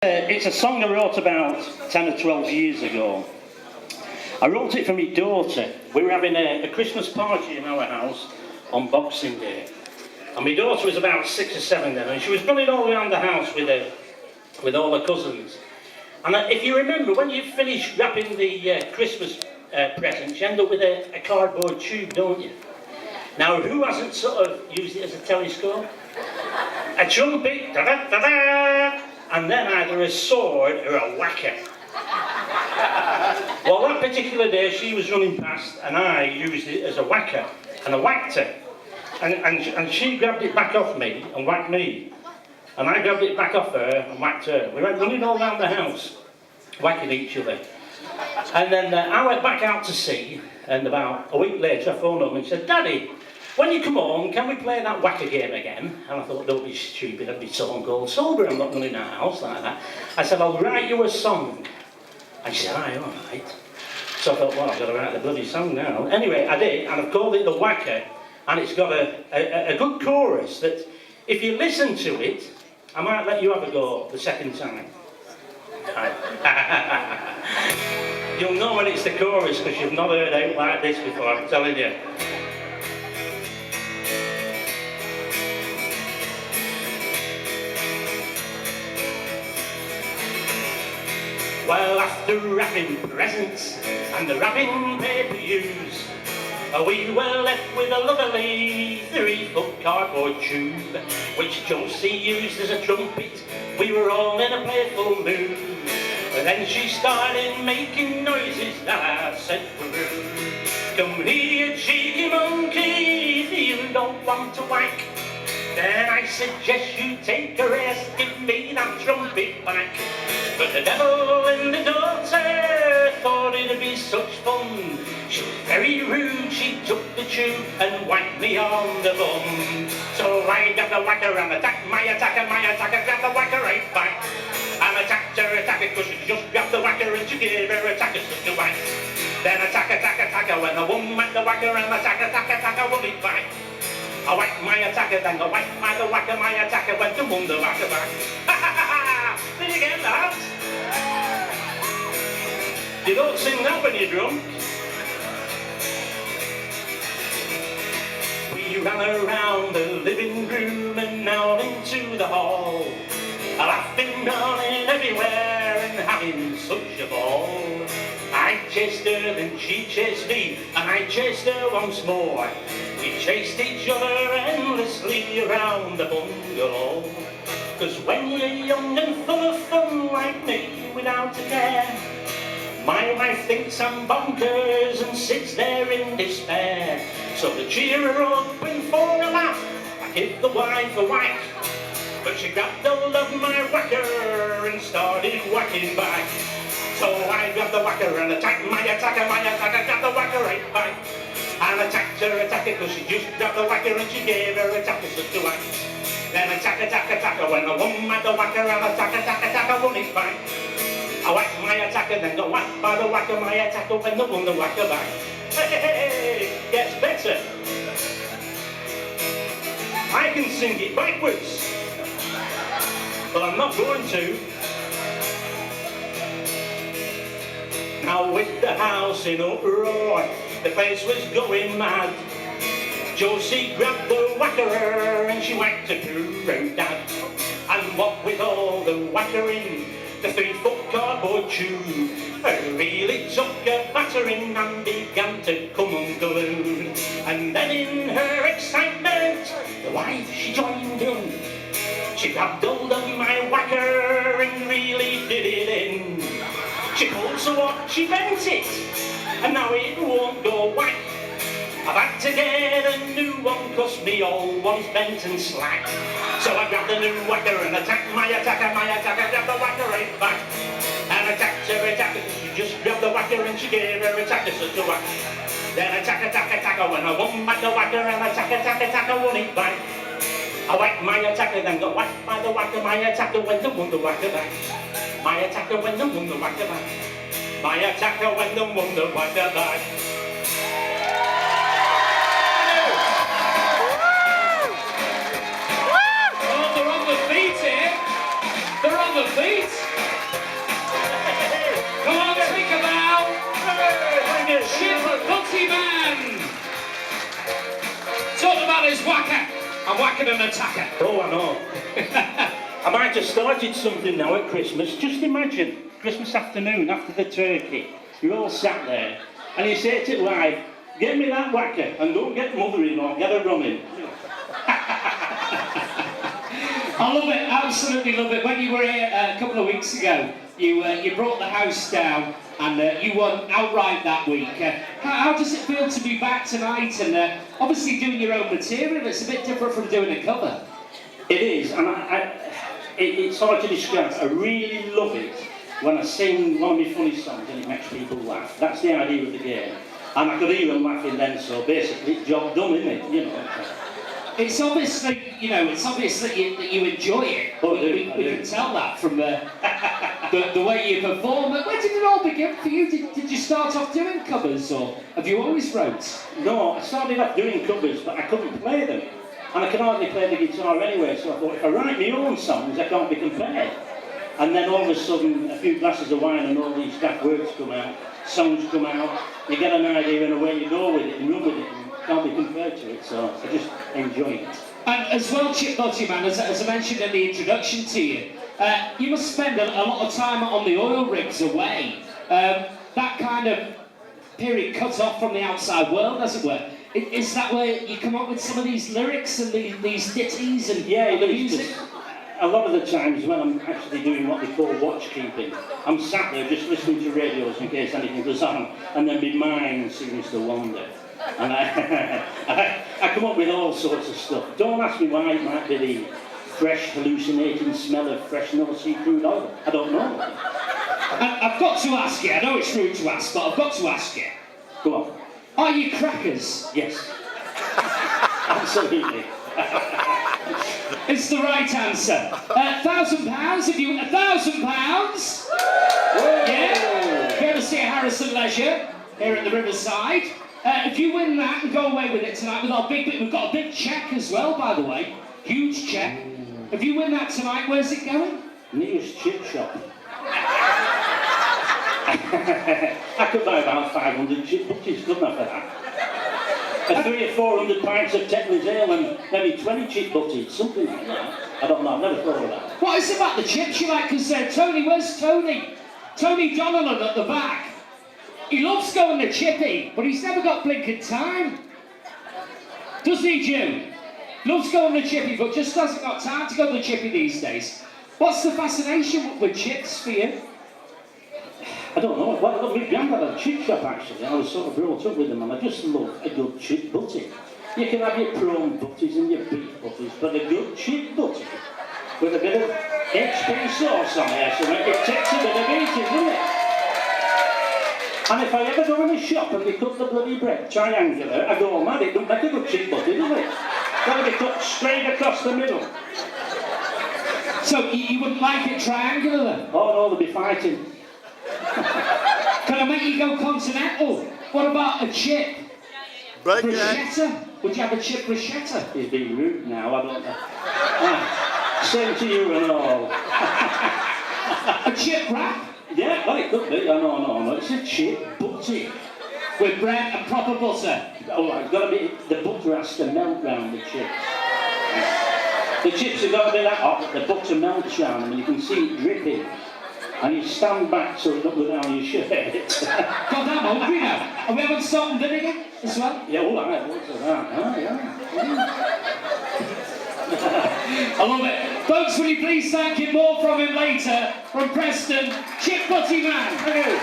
It's a song I wrote about 10 or 12 years ago. I wrote it for my daughter. We were having a Christmas party in our house on Boxing Day. And my daughter was about 6 or 7 then, and she was running all around the house with all her cousins. And if you remember, when you finish wrapping the Christmas presents, you end up with a cardboard tube, don't you? Now, who hasn't sort of used it as a telescope? A trumpet, da-da-da-da! And then either a sword or a Wacker. Well, that particular day she was running past and I used it as a Wacker, and I whacked her. And she grabbed it back off me and whacked me. And I grabbed it back off her and whacked her. We went running all around the house, whacking each other. And then I went back out to sea, and about a week later I phoned home and said, "Daddy, when you come home, can we play that Wacker game again?" And I thought, don't be stupid, I'd be so cold sober, I'm not running our house like that. I said, "I'll write you a song." And she said, "Aye, all right." So I thought, well, I've got to write the bloody song now. Anyway, I did, and I've called it the Wacker, and it's got a good chorus that, if you listen to it, I might let you have a go the second time. You'll know when it's the chorus, because you've not heard out like this before, I'm telling you. Well, after wrapping presents and the wrapping paper used, we were left with a lovely 3-foot cardboard tube, which Josie used as a trumpet. We were all in a playful mood. And then she started making noises that I said were rude. "Come here, cheeky monkey, if you don't want to whack, then I suggest you take a rest, give me that trumpet back." But the devil and the daughter thought it'd be such fun. She was very rude, she took the tube and whacked me on the bum. So I got the Wacker and attacked my attacker grabbed the Wacker right back. And attacked her attacker, cause she just grabbed the Wacker and she gave her attacker such a whack. Then attacker, when the woman whacked the Wacker and attacker won it back. I whacked my attacker, then I whacked my Wacker, my attacker went to won the Wacker back. Ha ha ha ha! Did you get that? You don't sing that when you're drunk. We ran around the living room and out into the hall, laughing, running everywhere and having such a ball. I chased her, then she chased me, and I chased her once more. We chased each other endlessly around the bungalow. Cause when you're young and full of fun like me without a care, my wife thinks I'm bonkers and sits there in despair. So to cheer her up and for a laugh, I give the wife a whack. But she grabbed hold of my Wacker and started whacking back. So I grabbed the Wacker and attacked my attacker grabbed the Wacker right back. And attacked her attacker, cause she just grabbed the Wacker and she gave her attacker such a whack. Then attacker, when the woman had the Wacker and attacker won his back. I whacked my attacker, then got whacked by the Wacker, my attacker when the won the Wacker back. Hey, gets better. I can sing it backwards, but I'm not going to. Now with the house in uproar, the place was going mad. Josie grabbed the Wacker and she whacked her poor dad. And what with all the whackering, the 3-foot cardboard tube, I really took a battering and began to come unglued. And then in her excitement, the wife she joined in. She grabbed hold of my Wacker and really did it in. She pulled so up, she bent it, and now it won't go whack. I've had to get a new one, cause me old one's bent and slack. So I grabbed the new Wacker and attacked my attacker grabbed the Wacker right back. And attacked her attacker, she just grabbed the Wacker and she gave her attacker such a whack. Then attacker, when I won back the Wacker and attacker won it back. I whacked my attacker, then got whacked by the Wacker, my attacker went and won the Wacker back. My attacker went and won the Wacker back. My attacker went and won the Wacker back. They're on the feet here. They're on the feet. Wacker and attacker. Oh, I know. I might have started something now at Christmas. Just imagine, Christmas afternoon after the turkey, you're all sat there, and you say to your wife, get me that Wacker, and don't get mother-in-law, get her running. I love it, absolutely love it. When you were here a couple of weeks ago, you brought the house down and you won outright that week. How does it feel to be back tonight and obviously doing your own material? It's a bit different from doing a cover. It is, and it's hard to describe. I really love it when I sing one of my funny songs and it makes people laugh. That's the idea of the game. And I could hear them laughing then, so basically, job done, isn't it? You know. It's obviously, it's obvious that you enjoy it. Oh, we can tell that from the way you perform. Where did it all begin for you? Did you start off doing covers, or have you always wrote? No, I started off doing covers, but I couldn't play them. And I can hardly play the guitar anyway, so I thought, if I write my own songs, I can't be compared. And then all of a sudden, a few glasses of wine and all these daft words come out, songs come out, you get an idea and away you go with it and run with it. Can't be compared to it, so I just enjoy it. And as well, Chip Butty Man, as I mentioned in the introduction to you, you must spend a lot of time on the oil rigs away. That kind of period cut off from the outside world, as it were. Is that where you come up with some of these lyrics and these ditties and the music? A lot of the times when I'm actually doing what they call watchkeeping, I'm sat there just listening to radios in case anything goes on, and then my mind seems to wander. And I come up with all sorts of stuff. Don't ask me why. It might be the fresh, hallucinating smell of fresh North Sea crude oil. I don't know. I've got to ask you, I know it's rude to ask, but I've got to ask you. Go on. Are you crackers? Yes. Absolutely. It's the right answer. £1,000, if you... £1,000? Yeah? Courtesy of Harrison Leisure, here at the Riverside. If you win that and go away with it tonight with our we've got a big cheque as well, by the way. Huge cheque. If you win that tonight, where's it going? Nearest chip shop. I could buy about 500 chip butties, couldn't I, for that? 300 or 400 pints of Tetley's ale and maybe 20 chip butties, something like that. I don't know, I've never thought of that. What is it about the chips you like? Because Tony, where's Tony? Tony Donnellan at the back. He loves going to Chippy, but he's never got blinking time. Doesn't he, Jim? Loves going to Chippy, but just hasn't got time to go to Chippy these days. What's the fascination with chips for you? I don't know. Well, my granddad had a chip shop, actually. I was sort of brought up with them, and I just love a good chip butty. You can have your prawn butties and your beef butties, but a good chip butty with a bit of HP sauce on it, so it takes a bit of eating, doesn't it? And if I ever go in a shop and they cut the bloody bread triangular, I go, man, it don't make a good chip butty, does it? Got to be cut straight across the middle. So you wouldn't like it triangular then? Oh no, they'll be fighting. Can I make you go continental? What about a chip? Bruschetta? Would you have a chip bruschetta? He's being rude now, I don't know. Same to you and all. A chip wrap? Yeah, well it could be. No, it's a chip butty. With bread and proper butter? Oh, it's got to be, the butter has to melt round the chips. The chips have got to be that hot that the butter melts round them and you can see it dripping. And you stand back so it doesn't go down your shirt. God, I'm hungry now. Are we having salt and vinegar as well? Yeah, all right, what's that? Oh, yeah. I love it. Folks, will you please thank him more from him later? From Preston, Chip Butty Man. Thank you.